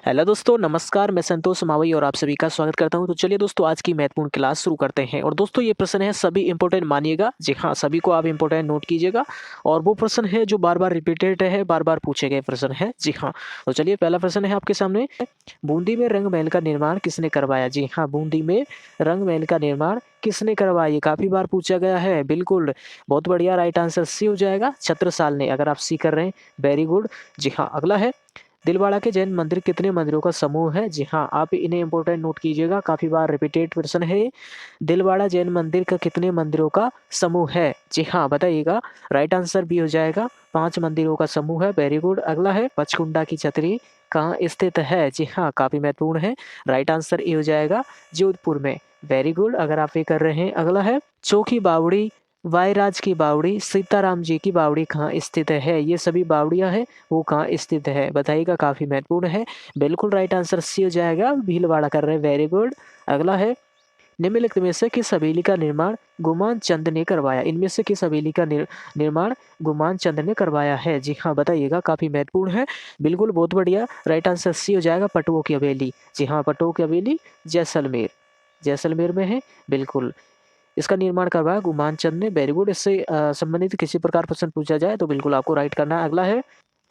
Hello दोस्तों, नमस्कार। मैं संतोष मावई और आप सभी का स्वागत करता हूं। तो चलिए दोस्तों, आज की महत्वपूर्ण क्लास शुरू करते हैं। और दोस्तों, ये प्रश्न है सभी इंपॉर्टेंट मानिएगा। जी हाँ, सभी को आप इंपॉर्टेंट नोट कीजिएगा। और वो प्रश्न है जो बार बार रिपीटेड है, बार बार पूछे गए प्रश्न है। जी हाँ, तो चलिए, पहला प्रश्न है आपके सामने। बूंदी में रंग महल का निर्माण किसने करवाया? जी हाँ, बूंदी में रंग महल का निर्माण किसने करवाया? ये काफी बार पूछा गया है। बिल्कुल, बहुत बढ़िया। राइट आंसर सी हो जाएगा, छत्रसाल ने। अगर आप सी कर रहे हैं, वेरी गुड। जी हाँ, अगला है। दिलवाड़ा के जैन मंदिर कितने मंदिरों का समूह है? जी हाँ, आप इन्हें इंपॉर्टेंट नोट कीजिएगा, काफी बार रिपीटेड प्रश्न है ये। दिलवाड़ा जैन मंदिर का कितने मंदिरों का समूह है? जी हाँ, बताइएगा। राइट आंसर बी हो जाएगा, 5 मंदिरों का समूह है। Very good. अगला है, पचकुंडा की छतरी कहाँ स्थित है? जी हाँ, काफी महत्वपूर्ण है। राइट आंसर ए हो जाएगा, जोधपुर में। वेरी गुड, अगर आप ये कर रहे हैं। अगला है, चौकी बावड़ी, वायराज की बावड़ी, सीताराम जी की बावड़ी कहाँ स्थित है? ये सभी बावड़ियां हैं, वो कहाँ स्थित है? बताइएगा, काफी महत्वपूर्ण है। बिल्कुल राइट आंसर सी हो जाएगा, भीलवाड़ा कर रहे हैं। Very good. अगला है, निम्नलिखित में से किस हवेली का निर्माण गुमान चंद ने करवाया? इनमें से किस हवेली का निर्माण गुमान चंद ने करवाया है? जी हाँ, बताइएगा, काफी महत्वपूर्ण है। बिल्कुल, बहुत बढ़िया। राइट आंसर सी हो जाएगा, पटुओं की हवेली। जी हाँ, पटुओं की हवेली जैसलमेर, जैसलमेर में है। बिल्कुल, इसका निर्माण करवाया गुमान चंद ने। Very good. इससे संबंधित किसी प्रकार प्रश्न पूछा जाए तो बिल्कुल आपको राइट करना है। अगला है,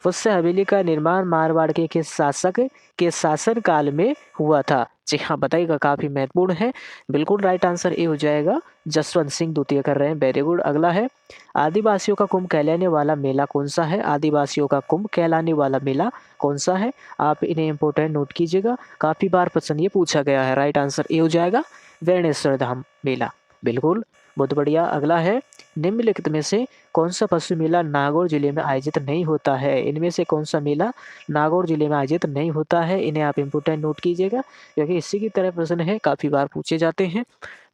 फुस्से हवेली का निर्माण मारवाड़ के किस शासक के शासन काल में हुआ था? जी हाँ, बताइएगा, काफी महत्वपूर्ण है। बिल्कुल राइट आंसर ए हो जाएगा, जसवंत सिंह द्वितीय कर रहे हैं। Very good. अगला है, आदिवासियों का कुंभ कहलाने वाला मेला कौन सा है? आदिवासियों का कुंभ कहलाने वाला मेला कौन सा है? आप इन्हें इंपोर्टेंट नोट कीजिएगा, काफी बार प्रश्न ये पूछा गया है। राइट आंसर ए हो जाएगा, वेणेश्वर धाम मेला। बिल्कुल, बहुत बढ़िया। अगला है, निम्नलिखित में से कौन सा पशु मेला नागौर जिले में आयोजित नहीं होता है? इनमें से कौन सा मेला नागौर जिले में आयोजित नहीं होता है? इन्हें आप इंपोर्टेंट नोट कीजिएगा, क्योंकि इसी की तरह प्रश्न है, काफी बार पूछे जाते हैं।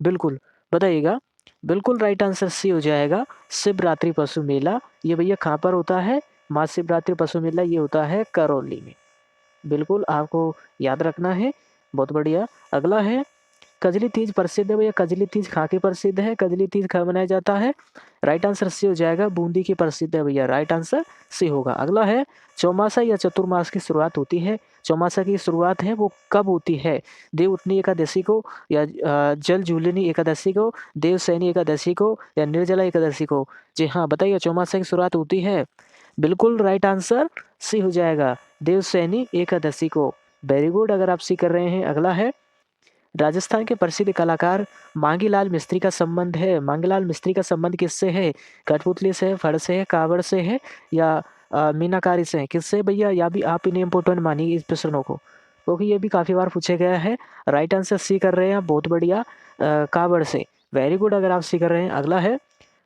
बिल्कुल, बताइएगा। बिल्कुल राइट आंसर सी हो जाएगा, शिवरात्रि पशु मेला। ये भैया कहाँ पर होता है? महाशिवरात्रि पशु मेला ये होता है करौली में। बिल्कुल, आपको याद रखना है। बहुत बढ़िया। अगला है, कजली तीज प्रसिद्ध है भैया, कजली तीज कहाँ की प्रसिद्ध है? कजली तीज कहाँ मनाया जाता है? राइट आंसर सी हो जाएगा, बूंदी की प्रसिद्ध है भैया। राइट आंसर सी होगा। अगला है, चौमासा या चतुर्मास की शुरुआत होती है, चौमासा की शुरुआत है वो कब होती है? देवउठनी एकादशी को, या जल झूलनी एकादशी को, देवसैनी एकादशी को, या निर्जला एकादशी को? जी हाँ, बताइए, चौमासा की शुरुआत होती है। बिल्कुल राइट आंसर सी हो जाएगा, देवसैनी एकादशी को। वेरी गुड, अगर आप सी कर रहे हैं। अगला है, राजस्थान के प्रसिद्ध कलाकार मांगीलाल मिस्त्री का संबंध है, मांगीलाल मिस्त्री का संबंध किससे है? कठपुतली से है, फड़ से है, कावड़ से है, या मीनाकारी से है? किससे भैया? या भी आप इन्हें इंपोर्टेंट मानिए इस प्रश्नों को, क्योंकि ये भी काफी बार पूछे गया है। राइट आंसर सी कर रहे हैं, बहुत बढ़िया। कावड़ से। वेरी गुड, अगर आप सी कर रहे हैं। अगला है,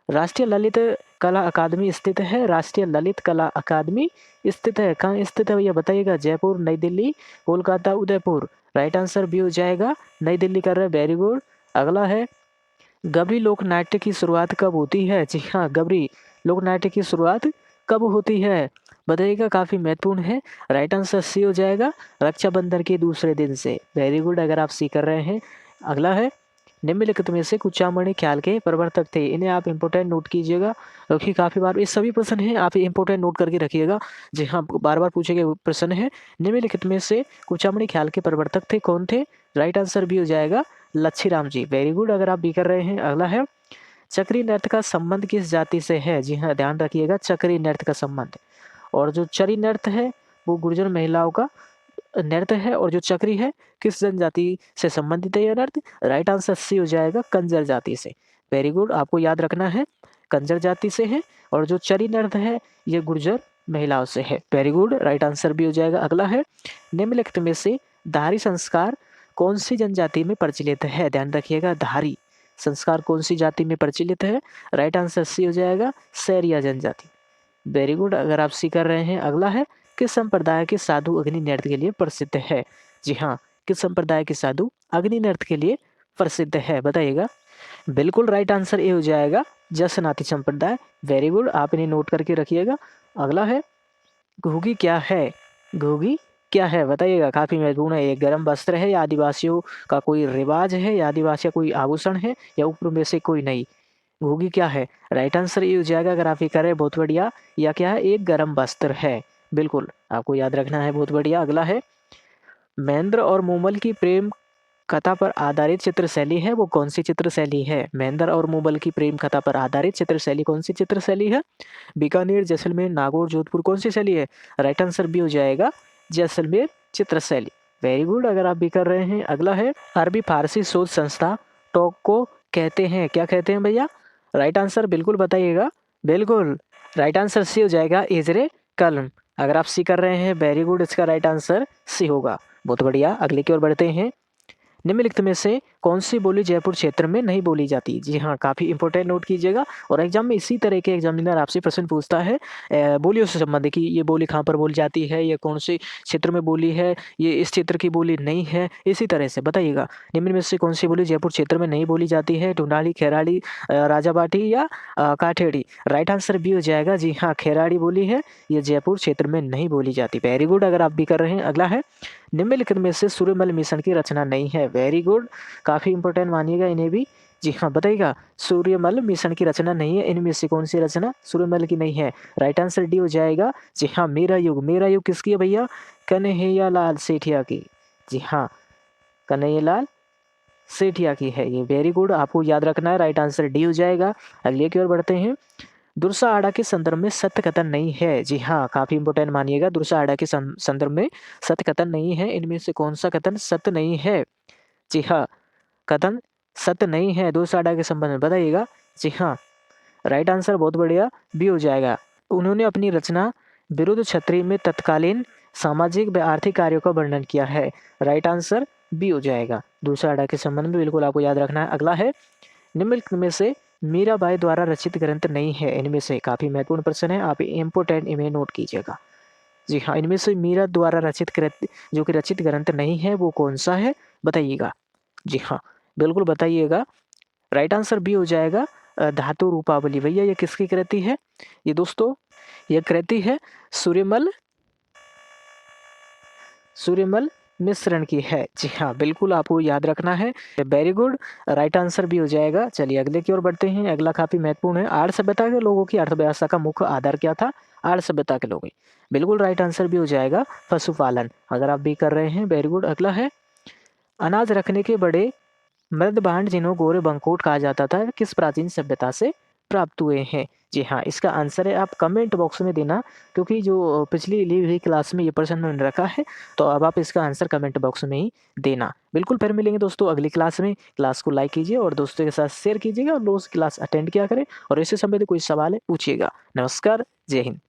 राष्ट्रीय ललित कला अकादमी स्थित है, राष्ट्रीय ललित कला अकादमी स्थित है, कहाँ स्थित है भैया? बताइएगा। जयपुर, नई दिल्ली, कोलकाता, उदयपुर? राइट आंसर भी हो जाएगा, नई दिल्ली कर रहे हैं। Very good. अगला है, गबरी लोक नाट्य की शुरुआत कब होती है? जी हाँ, गबरी लोक नाट्य की शुरुआत कब होती है? बताइएगा, काफी महत्वपूर्ण है। राइट आंसर सी हो जाएगा, रक्षाबंधन के दूसरे दिन से। वेरी गुड, अगर आप सी कर रहे हैं। अगला है, निम्नलिखित में से कुचामणि ख्याल के प्रवर्तक थे? इन्हें आप इंपोर्टेंट नोट कीजिएगा, क्योंकि काफी बार ये सभी प्रश्न हैं, आप इंपोर्टेंट नोट करके रखिएगा। जी हाँ, बार बार पूछे गए प्रश्न है। निम्नलिखित में से कुचामणि ख्याल के प्रवर्तक थे, कौन थे? राइट आंसर भी हो जाएगा, लच्छीराम जी। वेरी गुड, अगर आप भी कर रहे हैं। अगला है, चक्री नृत्य का संबंध किस जाति से है? जी हाँ, ध्यान रखिएगा, चक्री नृत्य का संबंध। और जो चरी नृत्य है वो गुर्जर महिलाओं का नृत्य है, और जो चक्री है किस जनजाति से संबंधित है यह नृत्य? राइट आंसर सी हो जाएगा, कंजर जाति से। वेरी गुड, आपको याद रखना है, कंजर जाति से है। और जो चरी नृत्य है ये गुर्जर महिलाओं से है। वेरी गुड, राइट आंसर भी हो जाएगा। अगला है, निम्नलिखित में से धारी संस्कार कौन सी जनजाति में प्रचलित है? ध्यान रखिएगा, धारी संस्कार कौन सी जाति में प्रचलित है? राइट आंसर सी हो जाएगा, सैरिया जनजाति। वेरी गुड, अगर आप सी कर रहे हैं। अगला है, किस संप्रदाय के साधु अग्नि नृत्य के लिए प्रसिद्ध है? जी हाँ, किस संप्रदाय के साधु अग्नि नृत्य के लिए प्रसिद्ध है? बताइएगा। बिल्कुल राइट आंसर ए हो जाएगा, जसनाती संप्रदाय। वेरी गुड, आप इन्हें नोट करके रखिएगा। अगला है, घुगी क्या है? घुगी क्या है? बताइएगा, काफी महत्वपूर्ण है। ये गर्म वस्त्र है, या आदिवासियों का कोई रिवाज है, या आदिवासी का कोई आभूषण है, या ऊपर में से कोई नहीं? घुगी क्या है? राइट आंसर ये हो जाएगा, अगर आप ये करें, बहुत बढ़िया। या क्या है? एक गर्म वस्त्र है। बिल्कुल, आपको याद रखना है, बहुत बढ़िया। अगला है, महेंद्र और मूमल की प्रेम कथा पर आधारित चित्रशैली है वो कौन सी चित्रशैली है? महेंद्र और मूमल की प्रेम कथा पर आधारित चित्रशैली कौन सी चित्रशैली है? बीकानेर, जैसलमेर, नागौर, जोधपुर कौन सी शैली है? राइट आंसर बी हो जाएगा जैसलमेर चित्रशैली। वेरी गुड, अगर आप भी कर रहे हैं। अगला है अरबी फारसी शोध संस्था टॉक को कहते हैं, क्या कहते हैं भैया? राइट आंसर बिल्कुल बताइएगा। बिल्कुल राइट आंसर सी हो जाएगा इजरे कलम। अगर आप सी कर रहे हैं वेरी गुड, इसका राइट आंसर सी होगा। बहुत बढ़िया, अगले की ओर बढ़ते हैं। निम्नलिखित में से कौन सी बोली जयपुर क्षेत्र में नहीं बोली जाती? जी हाँ, काफ़ी इंपॉर्टेंट नोट कीजिएगा। और एग्जाम में इसी तरह के एग्जामिनर आपसे प्रश्न पूछता है बोलियों से संबंधित कि ये बोली कहाँ पर बोली जाती है, ये कौन से क्षेत्र में बोली है, ये इस क्षेत्र की बोली नहीं है, इसी तरह से बताइएगा। निम्न में से कौन सी बोली जयपुर क्षेत्र में नहीं बोली जाती है? ढूंढाड़ी, खेराड़ी, राजाबाटी या काठेड़ी? राइट आंसर बी हो जाएगा। जी हाँ, खेराड़ी बोली है, ये जयपुर क्षेत्र में नहीं बोली जाती। वेरी गुड, अगर आप भी कर रहे हैं। अगला है निम्नलिखित में से सूर्यमल मिशन की रचना नहीं है। वेरी गुड, काफ़ी इंपॉर्टेंट मानिएगा इन्हें भी। जी हाँ, बताइएगा सूर्यमल मिशन की रचना नहीं है, इनमें से कौन सी रचना सूर्यमल की नहीं है? राइट आंसर डी हो जाएगा। जी हाँ, मेरा युग। मेरा युग किसकी है भैया? कन्हैयालाल सेठिया की। जी हाँ, कन्हैयालाल सेठिया की है ये। वेरी गुड, आपको याद रखना है। राइट आंसर डी हो जाएगा। अगले की ओर बढ़ते हैं। दुर्सा आड़ा के संदर्भ में सत्य कथन नहीं है। जी हाँ, काफी इंपोर्टेंट मानिएगा। दुर्सा आड़ा के संदर्भ में सत्य कथन नहीं है, इनमें से कौन सा कथन सत्य नहीं है? जी हाँ, कथन सत्य नहीं है दुर्सा आड़ा के संबंध में, बताइएगा। जी हाँ, राइट आंसर बहुत बढ़िया, बी हो जाएगा। उन्होंने अपनी रचना विरुद्ध क्षत्रिय में तत्कालीन सामाजिक व आर्थिक कार्यों का वर्णन किया है। राइट आंसर बी हो जाएगा। दूसरा आड़ा के संबंध में बिल्कुल आपको याद रखना है। अगला है निम्नलिखित में से मीराबाई द्वारा रचित ग्रंथ नहीं है। इनमें से काफी महत्वपूर्ण प्रश्न है, आप इंपोर्टेंट इन्हें नोट कीजिएगा। जी हाँ, इनमें से मीरा द्वारा रचित ग्रंथ जो कि रचित ग्रंथ नहीं है वो कौन सा है, बताइएगा। जी हाँ, बिल्कुल बताइएगा। राइट आंसर बी हो जाएगा धातु रूपावली। भैया ये किसकी कृति है? ये दोस्तों ये कृति है सूर्यमल सूर्यमल मिश्रण की है। जी हाँ, बिल्कुल आपको याद रखना है। वेरी गुड, राइट आंसर भी हो जाएगा। चलिए अगले की ओर बढ़ते हैं। अगला काफी महत्वपूर्ण है। आर्य सभ्यता के लोगों की अर्थव्यवस्था का मुख्य आधार क्या था? आर्य सभ्यता के लोगों, बिल्कुल राइट आंसर भी हो जाएगा पशुपालन। अगर आप भी कर रहे हैं वेरी गुड। अगला है अनाज रखने के बड़े मृद भांड जिन्हों गोरे बंकोट कहा जाता था किस प्राचीन सभ्यता से प्राप्त हुए हैं? जी हाँ, इसका आंसर है आप कमेंट बॉक्स में देना, क्योंकि जो पिछली ली हुई क्लास में ये प्रश्न मैंने रखा है, तो अब आप इसका आंसर कमेंट बॉक्स में ही देना। बिल्कुल, फिर मिलेंगे दोस्तों अगली क्लास में। क्लास को लाइक कीजिए और दोस्तों के साथ शेयर कीजिएगा और रोज क्लास अटेंड किया करें। और इससे संबंधित कोई सवाल है पूछिएगा। नमस्कार, जय हिंद।